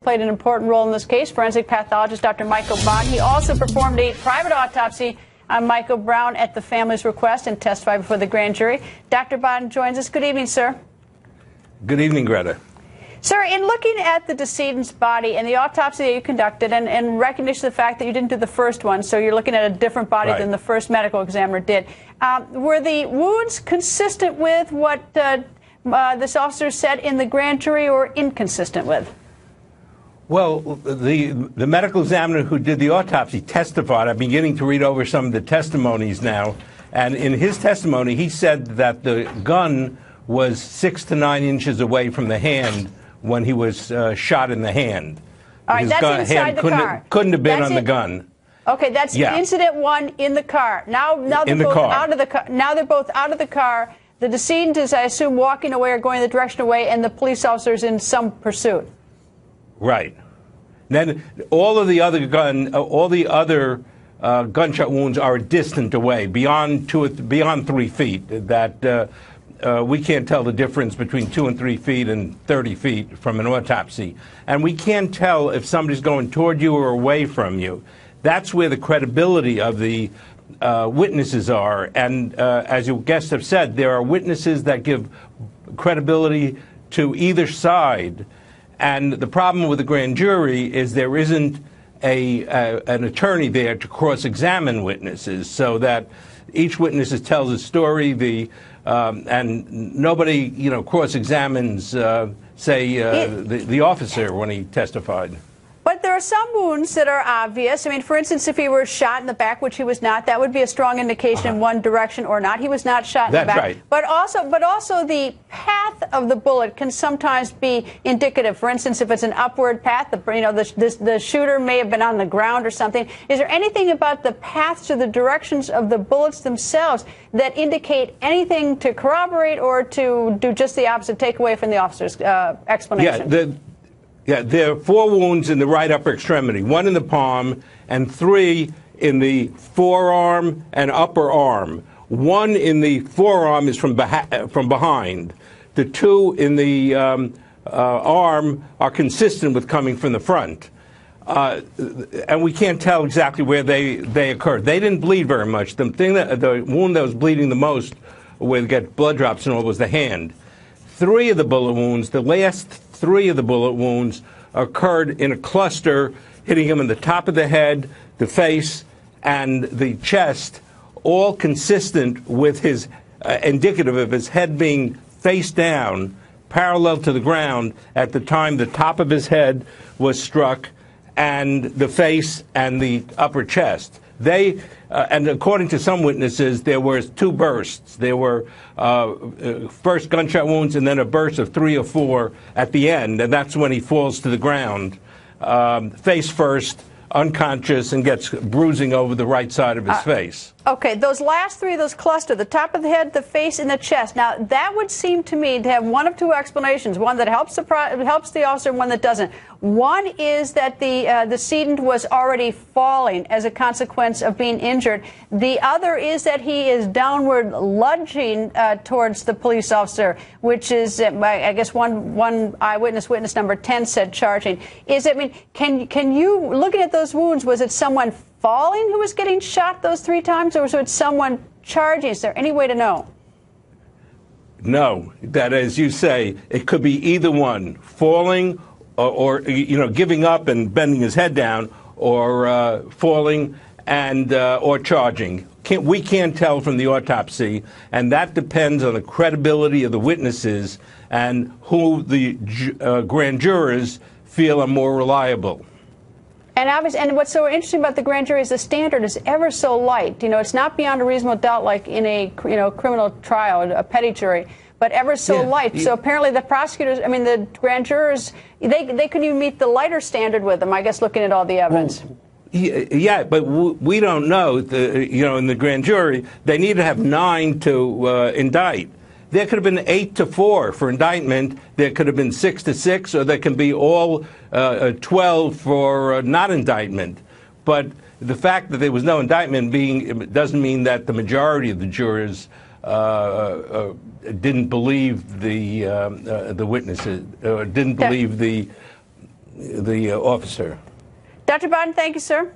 played an important role in this case. Forensic pathologist Dr. Michael Bond. He also performed a private autopsy on Michael Brown at the family's request and testified before the grand jury. Dr. Bond joins us. Good evening, sir. Good evening, Greta. Sir, in looking at the decedent's body and the autopsy that you conducted and recognition of the fact that you didn't do the first one, so you're looking at a different body than the first medical examiner did, were the wounds consistent with what this officer said in the grand jury or inconsistent with? Well, the medical examiner who did the autopsy testified. I'm beginning to read over some of the testimonies now. And in his testimony, he said that the gun was 6 to 9 inches away from the hand when he was shot in the hand. All right, that's inside the car. Couldn't have been on the gun. Okay, that's incident one in the car. Now they're both out of the car. Now they're both out of the car. The decedent is, I assume, walking away or going the direction away, and the police officer's in some pursuit. Right. Then all of the other gunshot wounds are distant away, beyond 3 feet. That we can't tell the difference between 2 and 3 feet and 30 feet from an autopsy, and we can't tell if somebody's going toward you or away from you. That's where the credibility of the witnesses are. And as your guests have said, there are witnesses that give credibility to either side. And the problem with the grand jury is there isn't an attorney there to cross-examine witnesses, so that each witness tells a story. And nobody, cross-examines, the officer when he testified. But there are some wounds that are obvious. I mean, for instance, if he were shot in the back, which he was not, that would be a strong indication in one direction or not. He was not shot in the back. That's right. But also the path of the bullet can sometimes be indicative. For instance, if it's an upward path, the shooter may have been on the ground or something. Is there anything about the paths or the directions of the bullets themselves that indicate anything to corroborate or to do just the opposite, take away from the officer's explanation? Yeah, there are 4 wounds in the right upper extremity, 1 in the palm and 3 in the forearm and upper arm. 1 in the forearm is from behind. The 2 in the arm are consistent with coming from the front. And we can't tell exactly where they occurred. They didn't bleed very much. The wound that was bleeding the most, where they get blood drops and all, was the hand. 3 of the bullet wounds, the last 3 of the bullet wounds, occurred in a cluster, hitting him in the top of the head, the face, and the chest, all consistent with his, indicative of his head being face down, parallel to the ground at the time the top of his head was struck, and the face and the upper chest. And according to some witnesses, there were 2 bursts. There were first gunshot wounds and then a burst of 3 or 4 at the end, and that's when he falls to the ground, face first, unconscious, and gets bruising over the right side of his face. Okay, those last 3, those cluster, the top of the head, the face, and the chest. Now, that would seem to me to have one of 2 explanations, one that helps the officer and one that doesn't. One is that the decedent was already falling as a consequence of being injured. The other is that he is downward lunging towards the police officer, which is, I guess, one eyewitness, witness number 10, said charging. Can you, looking at those wounds, was it someone falling who was getting shot those 3 times, or was it someone charging? Is there any way to know? No, that, as you say, it could be either one, falling or giving up and bending his head down, or falling and or charging. We can't tell from the autopsy, and that depends on the credibility of the witnesses and who the grand jurors feel are more reliable. And what's so interesting about the grand jury is the standard is ever so light. It's not beyond a reasonable doubt like in a criminal trial, a petty jury, but ever so light. So apparently the prosecutors, the grand jurors, they couldn't even meet the lighter standard with them, I guess, looking at all the evidence. Yeah, but we don't know. In the grand jury, they need to have 9 to indict. There could have been 8 to 4 for indictment. There could have been 6 to 6, or there can be all 12 for not indictment. But the fact that there was no indictment doesn't mean that the majority of the jurors didn't believe the witnesses, didn't believe the the officer. Dr. Barton, thank you, sir.